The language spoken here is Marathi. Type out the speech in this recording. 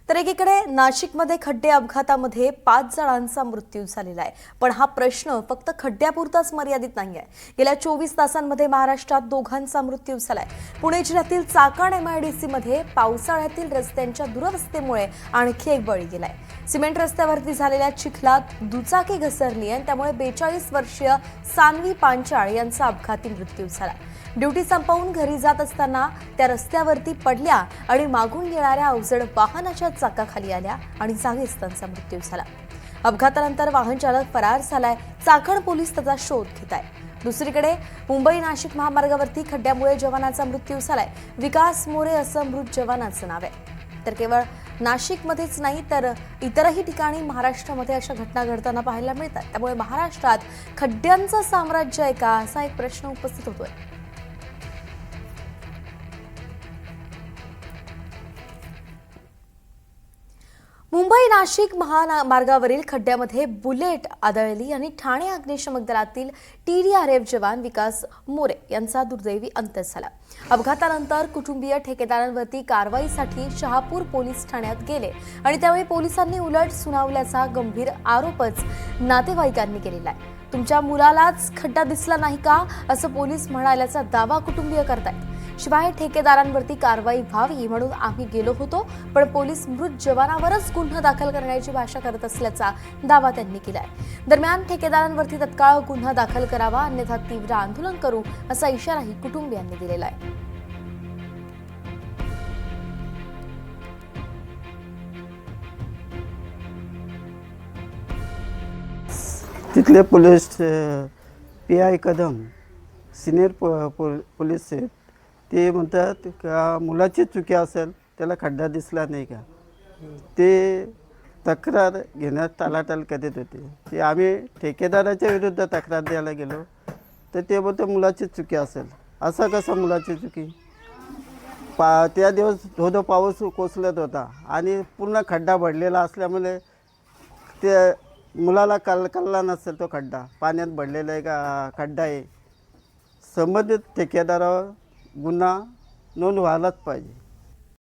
तर एकीकडे नाशिकमध्ये खड्डे अपघातामध्ये 5 जणांचा मृत्यू झालेला आहे। पण हा प्रश्न फक्त खड्ड्यापुरताच मर्यादित नाहीये। गेल्या 24 तासांमध्ये महाराष्ट्रात दोघांचा मृत्यू झालाय। पुणे जिल्ह्यातील चाकण एमआयडीसी मध्ये पावसाळ्यातील रस्त्यांच्या दुरवस्थेमुळे आणखी एक बळी गेलाय। सिमेंट रस्त्यावरती झालेल्या चिखलात दुचाकी घसरली आणि त्यामुळे 42 वर्षीय सानवी पांचाळ यांचा अपघाती मृत्यू झाला। ड्युटी संपवून घरी जात असताना त्या रस्त्यावरती पडल्या आणि मागून येणाऱ्या अवजड वाहनाच्या चाकाखाली आल्या आणि जागीच त्यांचा मृत्यू झाला। अपघातानंतर वाहन चालक फरार झालाय। चाकण पोलीस त्याचा शोध घेत आहेत। दुसरीकडे मुंबई नाशिक महामार्गावरती खड्ड्यामुळे जवानाचा मृत्यू झालाय। विकास मोरे असं मृत जवानाचं नाव आहे। तर केवळ नाशिकमध्येच नाही तर इतरही ठिकाणी महाराष्ट्रामध्ये अशा घटना घडताना पाहायला मिळतात। त्यामुळे महाराष्ट्रात खड्ड्यांचं साम्राज्य आहे का असा एक प्रश्न उपस्थित होतोय। मुंबई नाशिक महामार्गावरील खड्ड्यामध्ये बुलेट आदळली आणि ठाणे अग्निशमन दलातील TDRF जवान विकास मोरे यांचा दुर्दैवी अंत झाला। अपघातानंतर कुटुंबीय ठेकेदारांवरती कारवाईसाठी शहापूर पोलीस ठाण्यात गेले आणि त्यावेळी पोलिसांनी उलट सुनावल्याचा गंभीर आरोपच नातेवाईकांनी केलेला आहे। तुमच्या मुलालाच खड्डा दिसला नाही का असं पोलीस म्हणाल्याचा दावा कुटुंबीय करतायत। शिवाय ठेकेदारांवरती कारवाई व्हावी म्हणून आम्ही गेलो होतो, पण पोलीस मृत जवानावरच गुन्हा दाखल करण्याची भाषा करत असल्याचा दावा त्यांनी केलाय। दरम्यान ठेकेदारांवरती तत्काळ गुन्हा दाखल करावा अन्यथा तीव्र आंदोलन करू असा इशाराही कुटुंबियांनी दिलेला आहे। तिथले police PI Kadam senior police आहेत, ते म्हणतात का मुलाची चुकी असेल, त्याला खड्डा दिसला नाही का, ते तक्रार घेण्यात टाळाटाळ करीत होते। ते आम्ही ठेकेदाराच्या विरुद्ध तक्रार द्यायला गेलो तर ते बोलते मुलाची चुकी असेल। असं कसं मुलाची चुकी? त्या दिवस धोधो पाऊस कोसळत होता आणि पूर्ण खड्डा भरलेला असल्यामुळे ते मुलाला कळला नसेल तो खड्डा पाण्यात भरलेला आहे का खड्डा आहे। संबंधित ठेकेदारावर गुन्हा नोंद व्हायलाच पाहिजे।